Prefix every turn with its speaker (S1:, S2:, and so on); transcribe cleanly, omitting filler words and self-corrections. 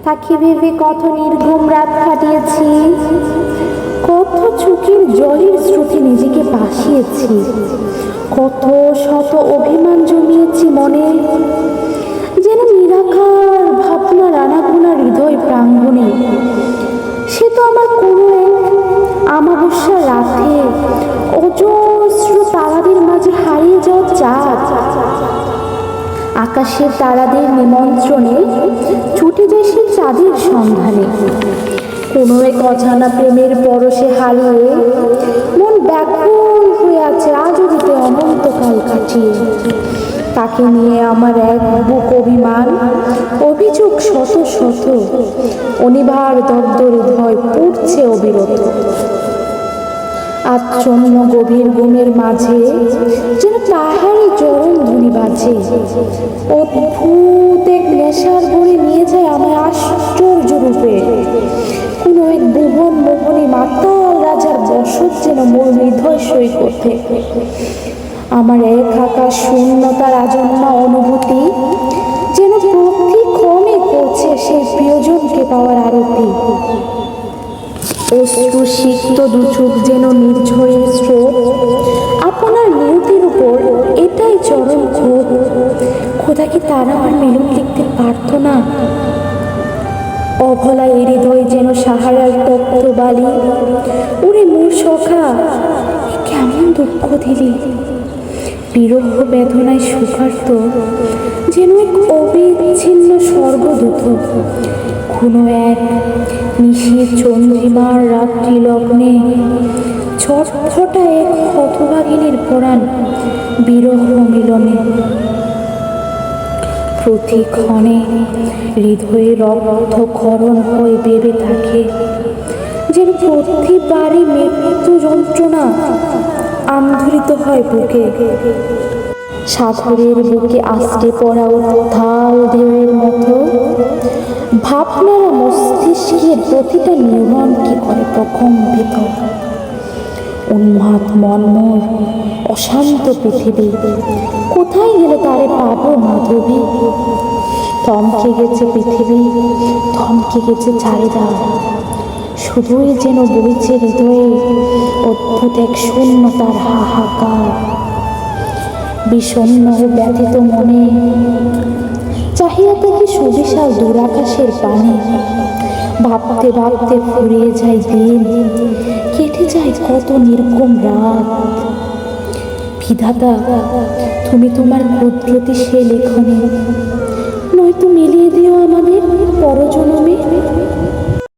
S1: তাকে ভেবে কত নির্ঘুম রাত কাটিয়েছি, কত চোখের জলের স্রোতে নিজেকে ভাসিয়েছি, কত শত অভিমান জমিয়েছি মনে, যেন নিরাকার ভাবনা রানাগুনা হৃদয় প্রাঙ্গণে। সে তো আমার কোনো এক আমাবস্যার রাতে অজস্র তারাদের মাঝে হারিয়ে যাওয়া চাঁদ। আকাশের তারাদের নিমন্ত্রণে ছুটে যায় সে চাঁদের সন্ধানে। কোনো এক অজানা প্রেমের পরশে হারিয়ে মন ব্যাকুল হয়ে আছে আজও দিতে অনন্তকাল কাটিয়ে। তাকে নিয়ে আমার এক বুক অভিমান, অভিযোগ শত শত, অনিবার দগ্ধ হৃদয় পড়ছে অবিরত। আচ্ছন্ন গভীর ঘুমের মাঝে যেন তাহারই চরণ ধ্বনি বাজে। অদ্ভুত এক নেশার ঘরে নিয়ে যায় আমায় আশ্চর্য রূপে। কোন এক ভুবন মোহনী মাতাল রাজার বসত যেন মোর হৃদয় সৈকতে। আমার এক আকাশ শূন্যতার আজন্মা অনুভূতি যেন প্রতিক্ষণে করছে সেই প্রিয়জনকে পাওয়ার আরতি। অশ্রুসিক্ত দু চোখ যেন নির্ঝরের স্রোত, আপনার নিয়তির উপর এটাই চরম ক্ষোভ। খোদা কি তারা আমার মিলন লিখতে পারত না? অভলা এ হৃদয় যেন সাহারার তপ্ত বালি। ওরে মোর সখা, কেমন দুঃখ দিলি! বিরহ বেদনায় সুখার্ত যেন এক অবিচ্ছিন্ন স্বর্গদূত। কোনো এক নিশীর চন্দ্রিমার রাত্রি লগ্নে ছটফটা এক হতভাগিনীর পরাণ বিরহ মিলনে। প্রতিক্ষণে হৃদয়ে রক্তক্ষরণ হয়ে বেড়ে থাকে, যেন প্রতিবারই মৃত্যু যন্ত্রণা আন্দোলিত হয় বুকে। সাগরের বুকে আস্তে পড়া উত্তাল ঢেউয়ের মতো ভাবনারা মস্তিষ্কের প্রতিটা নিউরন কি করে প্রকম্পিত। উন্মাদ মনমোর অশান্ত পৃথিবী, কোথায় গেলে তারে পাবো মাধবী? থমকে গেছে পৃথিবী, থমকে গেছে চারিদা, শুধুই যেন বইছে হৃদয়ে অদ্ভুত এক শূন্যতার হাহাকার। বিষণ্ণ ব্যথিত মনে চাহিয়া থেকে সুবিশাল দূরাকাশের পানে। ভাবতে ভাবতে ফুরিয়ে যায় দিন, কেটে যায় কত নির্ঘুম রাত। বিধাতা, তুমি তোমার কুদরতি সে লেখনে